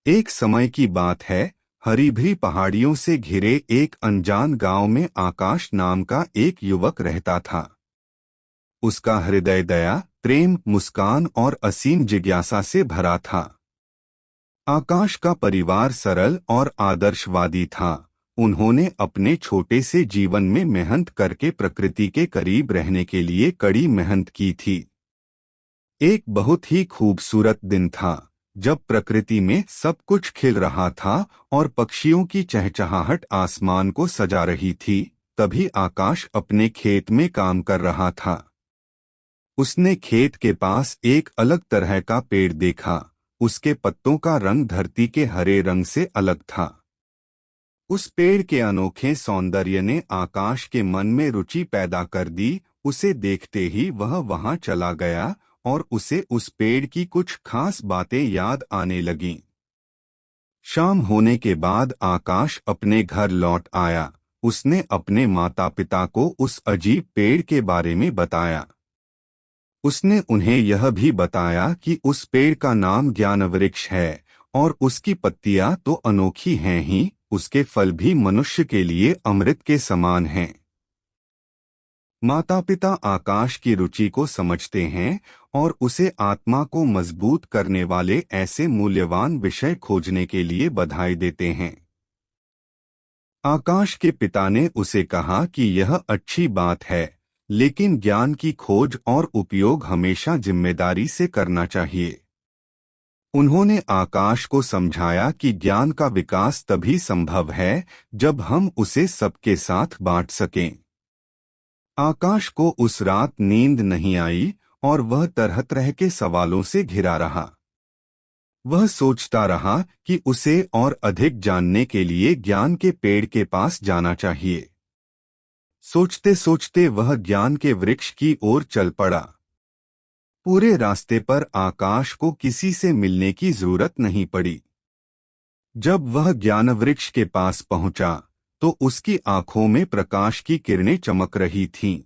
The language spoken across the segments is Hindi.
एक समय की बात है। हरी भरी पहाड़ियों से घिरे एक अनजान गांव में आकाश नाम का एक युवक रहता था। उसका हृदय दया, प्रेम, मुस्कान और असीम जिज्ञासा से भरा था। आकाश का परिवार सरल और आदर्शवादी था। उन्होंने अपने छोटे से जीवन में मेहनत करके प्रकृति के करीब रहने के लिए कड़ी मेहनत की थी। एक बहुत ही खूबसूरत दिन था, जब प्रकृति में सब कुछ खिल रहा था और पक्षियों की चहचहाहट आसमान को सजा रही थी। तभी आकाश अपने खेत में काम कर रहा था। उसने खेत के पास एक अलग तरह का पेड़ देखा। उसके पत्तों का रंग धरती के हरे रंग से अलग था। उस पेड़ के अनोखे सौंदर्य ने आकाश के मन में रुचि पैदा कर दी। उसे देखते ही वह वहां चला गया और उसे उस पेड़ की कुछ खास बातें याद आने लगीं। शाम होने के बाद आकाश अपने घर लौट आया। उसने अपने माता पिता को उस अजीब पेड़ के बारे में बताया। उसने उन्हें यह भी बताया कि उस पेड़ का नाम ज्ञानवृक्ष है और उसकी पत्तियां तो अनोखी हैं ही, उसके फल भी मनुष्य के लिए अमृत के समान हैं। माता पिता आकाश की रुचि को समझते हैं और उसे आत्मा को मजबूत करने वाले ऐसे मूल्यवान विषय खोजने के लिए बधाई देते हैं। आकाश के पिता ने उसे कहा कि यह अच्छी बात है, लेकिन ज्ञान की खोज और उपयोग हमेशा जिम्मेदारी से करना चाहिए। उन्होंने आकाश को समझाया कि ज्ञान का विकास तभी संभव है जब हम उसे सबके साथ बांट सकें। आकाश को उस रात नींद नहीं आई और वह तरह तरह के सवालों से घिरा रहा। वह सोचता रहा कि उसे और अधिक जानने के लिए ज्ञान के पेड़ के पास जाना चाहिए। सोचते सोचते वह ज्ञान के वृक्ष की ओर चल पड़ा। पूरे रास्ते पर आकाश को किसी से मिलने की जरूरत नहीं पड़ी। जब वह ज्ञान वृक्ष के पास पहुंचा, तो उसकी आंखों में प्रकाश की किरणें चमक रही थीं।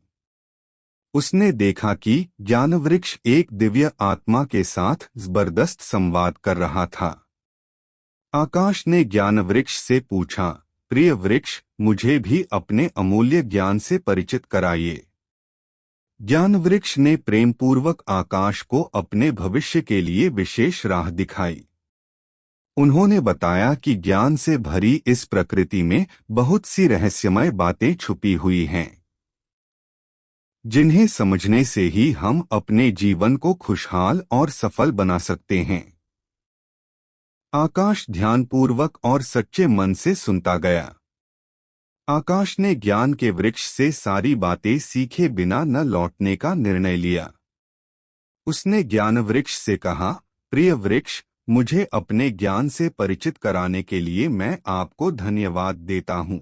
उसने देखा कि ज्ञान वृक्ष एक दिव्य आत्मा के साथ जबरदस्त संवाद कर रहा था। आकाश ने ज्ञान वृक्ष से पूछा, प्रिय वृक्ष, मुझे भी अपने अमूल्य ज्ञान से परिचित कराइए। ज्ञान वृक्ष ने प्रेमपूर्वक आकाश को अपने भविष्य के लिए विशेष राह दिखाई। उन्होंने बताया कि ज्ञान से भरी इस प्रकृति में बहुत सी रहस्यमय बातें छुपी हुई हैं, जिन्हें समझने से ही हम अपने जीवन को खुशहाल और सफल बना सकते हैं। आकाश ध्यानपूर्वक और सच्चे मन से सुनता गया। आकाश ने ज्ञान के वृक्ष से सारी बातें सीखे बिना न लौटने का निर्णय लिया। उसने ज्ञान वृक्ष से कहा, प्रिय वृक्ष, मुझे अपने ज्ञान से परिचित कराने के लिए मैं आपको धन्यवाद देता हूँ।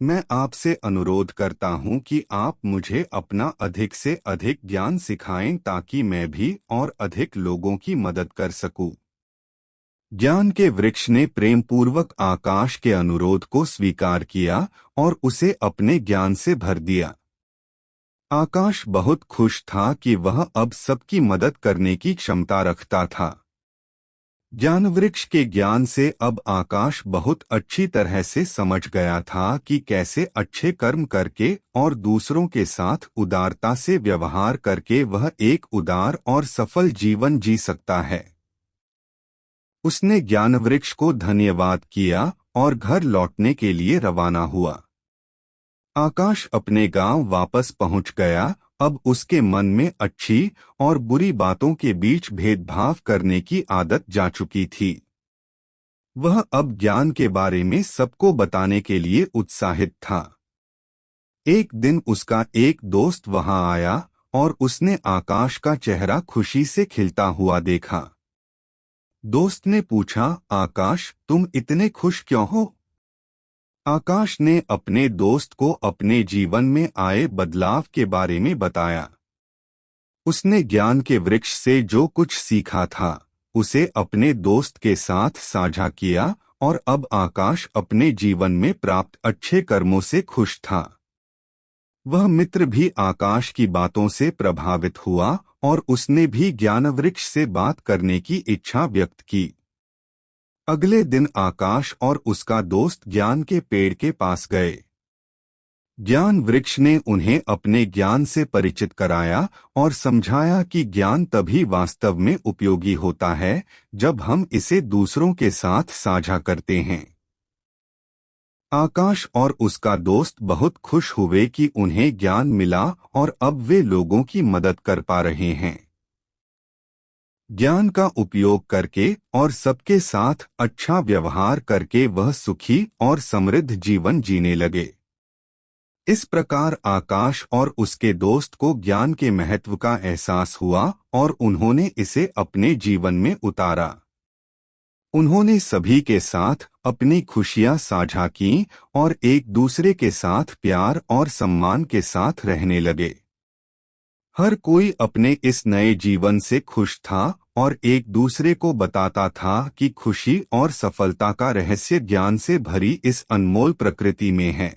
मैं आपसे अनुरोध करता हूँ कि आप मुझे अपना अधिक से अधिक ज्ञान सिखाएं ताकि मैं भी और अधिक लोगों की मदद कर सकूं। ज्ञान के वृक्ष ने प्रेमपूर्वक आकाश के अनुरोध को स्वीकार किया और उसे अपने ज्ञान से भर दिया। आकाश बहुत खुश था कि वह अब सबकी मदद करने की क्षमता रखता था। ज्ञान वृक्ष के ज्ञान से अब आकाश बहुत अच्छी तरह से समझ गया था कि कैसे अच्छे कर्म करके और दूसरों के साथ उदारता से व्यवहार करके वह एक उदार और सफल जीवन जी सकता है। उसने ज्ञान वृक्ष को धन्यवाद किया और घर लौटने के लिए रवाना हुआ। आकाश अपने गांव वापस पहुंच गया। अब उसके मन में अच्छी और बुरी बातों के बीच भेदभाव करने की आदत जा चुकी थी। वह अब ज्ञान के बारे में सबको बताने के लिए उत्साहित था। एक दिन उसका एक दोस्त वहां आया और उसने आकाश का चेहरा खुशी से खिलता हुआ देखा। दोस्त ने पूछा, आकाश, तुम इतने खुश क्यों हो? आकाश ने अपने दोस्त को अपने जीवन में आए बदलाव के बारे में बताया। उसने ज्ञान के वृक्ष से जो कुछ सीखा था, उसे अपने दोस्त के साथ साझा किया और अब आकाश अपने जीवन में प्राप्त अच्छे कर्मों से खुश था। वह मित्र भी आकाश की बातों से प्रभावित हुआ और उसने भी ज्ञान वृक्ष से बात करने की इच्छा व्यक्त की। अगले दिन आकाश और उसका दोस्त ज्ञान के पेड़ के पास गए। ज्ञान वृक्ष ने उन्हें अपने ज्ञान से परिचित कराया और समझाया कि ज्ञान तभी वास्तव में उपयोगी होता है जब हम इसे दूसरों के साथ साझा करते हैं। आकाश और उसका दोस्त बहुत खुश हुए कि उन्हें ज्ञान मिला और अब वे लोगों की मदद कर पा रहे हैं। ज्ञान का उपयोग करके और सबके साथ अच्छा व्यवहार करके वह सुखी और समृद्ध जीवन जीने लगे। इस प्रकार आकाश और उसके दोस्त को ज्ञान के महत्व का एहसास हुआ और उन्होंने इसे अपने जीवन में उतारा। उन्होंने सभी के साथ अपनी खुशियां साझा की और एक दूसरे के साथ प्यार और सम्मान के साथ रहने लगे। हर कोई अपने इस नए जीवन से खुश था और एक दूसरे को बताता था कि खुशी और सफलता का रहस्य ज्ञान से भरी इस अनमोल प्रकृति में है।